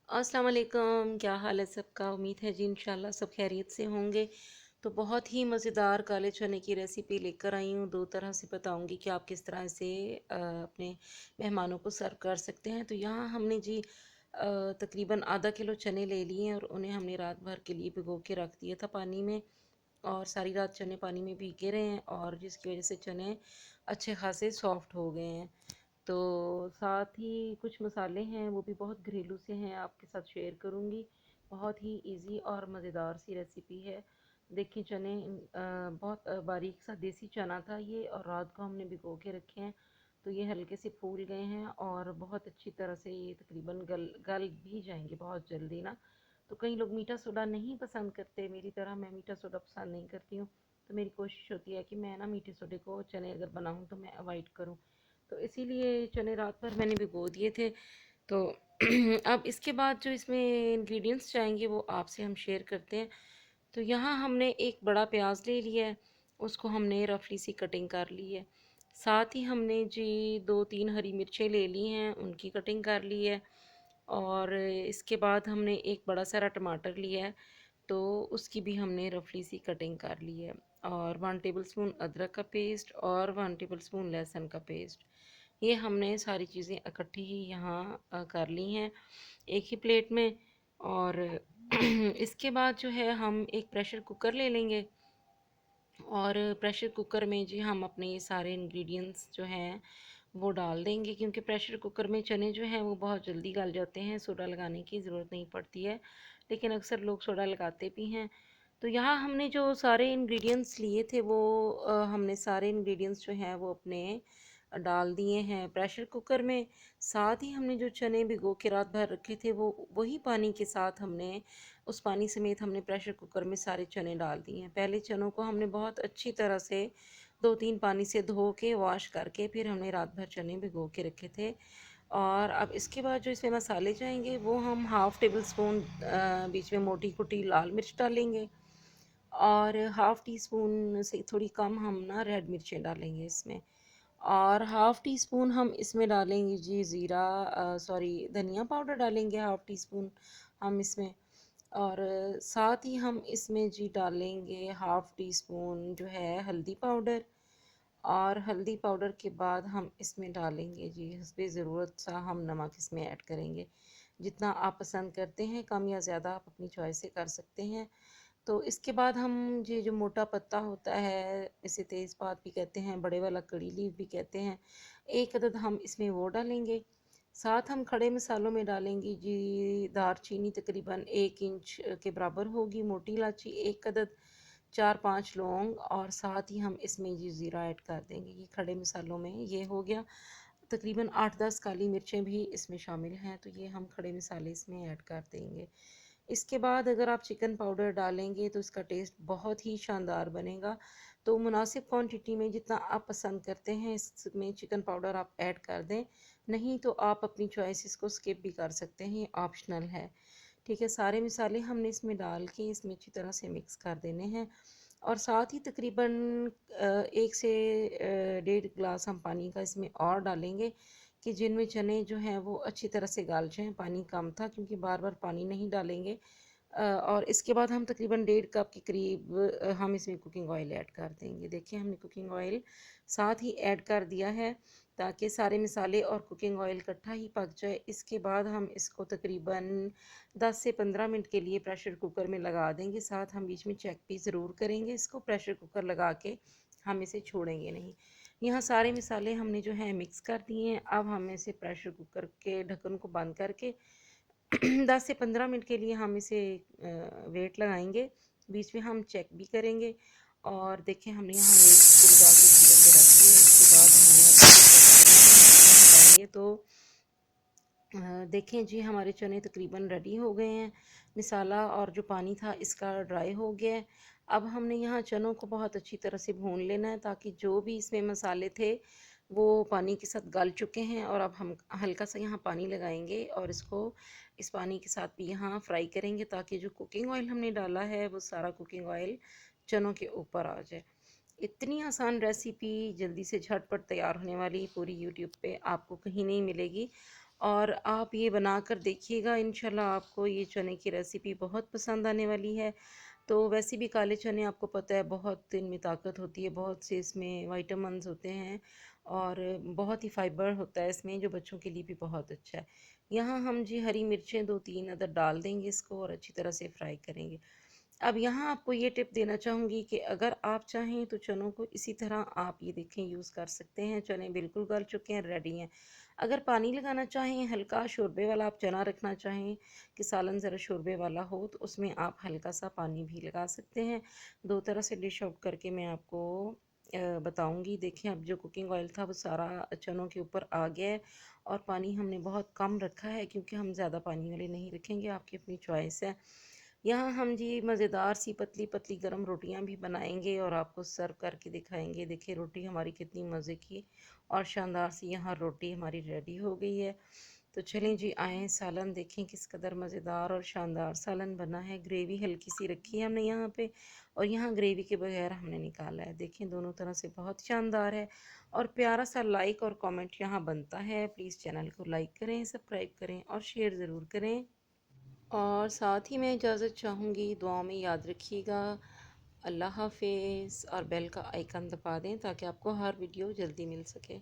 अस्सलाम वालेकुम। क्या हाल है सबका? उम्मीद है जी इंशाल्लाह सब खैरियत से होंगे। तो बहुत ही मज़ेदार काले चने की रेसिपी लेकर आई हूँ। दो तरह से बताऊँगी कि आप किस तरह से अपने मेहमानों को सर्व कर सकते हैं। तो यहाँ हमने जी तकरीबन आधा किलो चने ले लिए हैं और उन्हें हमने रात भर के लिए भिगो के रख दिया था पानी में। और सारी रात चने पानी में भीगे रहे हैं और जिसकी वजह से चने अच्छे खासे सॉफ्ट हो गए हैं। तो साथ ही कुछ मसाले हैं वो भी बहुत घरेलू से हैं, आपके साथ शेयर करूँगी। बहुत ही इजी और मज़ेदार सी रेसिपी है। देखिए चने बहुत बारीक सा देसी चना था ये, और रात को हमने भिगो के रखे हैं। तो ये हल्के से फूल गए हैं और बहुत अच्छी तरह से ये तकरीबन गल गल भी जाएंगे बहुत जल्दी ना। तो कई लोग मीठा सोडा नहीं पसंद करते, मेरी तरह मैं मीठा सोडा पसंद नहीं करती हूँ। तो मेरी कोशिश होती है कि मैं ना मीठे सोडे को चने अगर बनाऊँ तो मैं अवॉइड करूँ। तो इसीलिए चने रात भर मैंने भिगो दिए थे। तो अब इसके बाद जो इसमें इंग्रेडिएंट्स जाएंगे वो आपसे हम शेयर करते हैं। तो यहाँ हमने एक बड़ा प्याज ले लिया है, उसको हमने रफली सी कटिंग कर ली है। साथ ही हमने जी दो तीन हरी मिर्चें ले ली हैं, उनकी कटिंग कर ली है। और इसके बाद हमने एक बड़ा सारा टमाटर लिया है, तो उसकी भी हमने रफली सी कटिंग कर ली है। और 1 टेबलस्पून अदरक का पेस्ट और 1 टेबलस्पून लहसुन का पेस्ट, ये हमने सारी चीज़ें इकट्ठी ही यहाँ कर ली हैं एक ही प्लेट में। और इसके बाद जो है हम एक प्रेशर कुकर ले लेंगे और प्रेशर कुकर में जी हम अपने ये सारे इंग्रेडिएंट्स जो हैं वो डाल देंगे, क्योंकि प्रेशर कुकर में चने जो हैं वो बहुत जल्दी गल जाते हैं, सोडा लगाने की ज़रूरत नहीं पड़ती है। लेकिन अक्सर लोग सोडा लगाते भी हैं। तो यहाँ हमने जो सारे इंग्रेडिएंट्स लिए थे वो हमने सारे इंग्रेडिएंट्स जो हैं वो अपने डाल दिए हैं प्रेशर कुकर में। साथ ही हमने जो चने भिगो के रात भर रखे थे वो वही पानी के साथ हमने उस पानी समेत हमने प्रेशर कुकर में सारे चने डाल दिए हैं। पहले चनों को हमने बहुत अच्छी तरह से 2-3 पानी से धो के वॉश करके फिर हमने रात भर चने भिगो के रखे थे। और अब इसके बाद जो इसमें मसाले जाएंगे वो हम 1/2 टेबल स्पून बीच में मोटी कुटी लाल मिर्च डालेंगे, और 1/2 टी स्पून से थोड़ी कम हम ना रेड मिर्चें डालेंगे इसमें। और 1/2 टी स्पून हम इसमें डालेंगे जी ज़ीरा सॉरी धनिया पाउडर डालेंगे 1/2 टी स्पून हम इसमें। और साथ ही हम इसमें जी डालेंगे 1/2 टी स्पून जो है हल्दी पाउडर। और हल्दी पाउडर के बाद हम इसमें डालेंगे जी हस्बे ज़रूरत सा हम नमक इसमें ऐड करेंगे। जितना आप पसंद करते हैं कम या ज़्यादा आप अपनी चॉइस से कर सकते हैं। तो इसके बाद हम ये जो मोटा पत्ता होता है, इसे तेज़पात भी कहते हैं, बड़े वाला कड़ी लीफ भी कहते हैं, एक अदद हम इसमें वो डालेंगे। साथ हम खड़े मसालों में डालेंगे जी दारचीनी तकरीबन 1 इंच के बराबर होगी, मोटी इलायची एक अदद, 4-5 लौंग, और साथ ही हम इसमें जी ज़ीरा ऐड कर देंगे। ये खड़े मसालों में ये हो गया। तकरीबन 8-10 काली मिर्चें भी इसमें शामिल हैं, तो ये हम खड़े मसाले इसमें ऐड कर देंगे। इसके बाद अगर आप चिकन पाउडर डालेंगे तो इसका टेस्ट बहुत ही शानदार बनेगा। तो मुनासिब क्वांटिटी में जितना आप पसंद करते हैं इसमें चिकन पाउडर आप ऐड कर दें, नहीं तो आप अपनी चॉइस इसको स्किप भी कर सकते हैं, ये ऑप्शनल है। ठीक है, सारे मसाले हमने इसमें डाल के इसमें अच्छी तरह से मिक्स कर देने हैं। और साथ ही तकरीबन 1 से 1.5 गिलास हम पानी का इसमें और डालेंगे कि जिनमें चने जो हैं वो अच्छी तरह से गल जाएँ। पानी कम था क्योंकि बार बार पानी नहीं डालेंगे। और इसके बाद हम तकरीबन 1.5 कप के करीब हम इसमें कुकिंग ऑयल ऐड कर देंगे। देखिए हमने कुकिंग ऑयल साथ ही ऐड कर दिया है ताकि सारे मसाले और कुकिंग ऑयल इकट्ठा ही पक जाए। इसके बाद हम इसको तकरीबन 10 से 15 मिनट के लिए प्रेशर कुकर में लगा देंगे। साथ हम बीच में चेक भी ज़रूर करेंगे इसको, प्रेशर कुकर लगा के हम इसे छोड़ेंगे नहीं। यहाँ सारे मसाले हमने जो है मिक्स कर दिए हैं। अब हम इसे प्रेशर कुकर के ढक्कन को बंद करके 10 से 15 मिनट के लिए हम इसे वेट लगाएंगे। बीच में हम चेक भी करेंगे। और देखें हमने यहाँ वेट को लगा के धीरे से रख दिया। इसके बाद हमने हटाएंगे तो देखें जी हमारे चने तकरीबन रेडी हो गए हैं। मसाला और जो पानी था इसका ड्राई हो गया है। अब हमने यहाँ चनों को बहुत अच्छी तरह से भून लेना है ताकि जो भी इसमें मसाले थे वो पानी के साथ गल चुके हैं। और अब हम हल्का सा यहाँ पानी लगाएंगे और इसको इस पानी के साथ भी यहाँ फ्राई करेंगे ताकि जो कुकिंग ऑयल हमने डाला है वो सारा कुकिंग ऑयल चनों के ऊपर आ जाए। इतनी आसान रेसिपी जल्दी से झटपट तैयार होने वाली पूरी यूट्यूब पे आपको कहीं नहीं मिलेगी। और आप ये बना कर देखिएगा, इंशाल्लाह आपको ये चने की रेसिपी बहुत पसंद आने वाली है। तो वैसे भी काले चने आपको पता है बहुत इनमें ताकत होती है, बहुत से इसमें विटामिन्स होते हैं और बहुत ही फाइबर होता है इसमें, जो बच्चों के लिए भी बहुत अच्छा है। यहाँ हम जी हरी मिर्चें 2-3 अदर डाल देंगे इसको और अच्छी तरह से फ्राई करेंगे। अब यहाँ आपको ये टिप देना चाहूँगी कि अगर आप चाहें तो चनों को इसी तरह आप ये देखें यूज़ कर सकते हैं। चने बिल्कुल गल चुके हैं, रेडी हैं। अगर पानी लगाना चाहें, हल्का शोरबे वाला आप चना रखना चाहें कि सालन ज़रा शोरबे वाला हो, तो उसमें आप हल्का सा पानी भी लगा सकते हैं। दो तरह से डिश आउट करके मैं आपको बताऊंगी। देखें अब जो कुकिंग ऑयल था वो सारा चनों के ऊपर आ गया है और पानी हमने बहुत कम रखा है क्योंकि हम ज़्यादा पानी वाले नहीं रखेंगे, आपकी अपनी चॉइस है। यहाँ हम जी मज़ेदार सी पतली पतली गरम रोटियां भी बनाएंगे और आपको सर्व करके दिखाएंगे। देखिए रोटी हमारी कितनी मज़े की और शानदार सी यहाँ रोटी हमारी रेडी हो गई है। तो चलें जी आएँ, सालन देखें किस कदर मज़ेदार और शानदार सालन बना है। ग्रेवी हल्की सी रखी है हमने यहाँ पे और यहाँ ग्रेवी के बगैर हमने निकाला है। देखें दोनों तरह से बहुत शानदार है और प्यारा सा लाइक और कमेंट यहाँ बनता है। प्लीज़ चैनल को लाइक करें, सब्सक्राइब करें और शेयर ज़रूर करें। और साथ ही मैं इजाज़त चाहूँगी, दुआ में याद रखिएगा। अल्लाह हाफ़िज़ और बेल का आइकन दबा दें ताकि आपको हर वीडियो जल्दी मिल सके।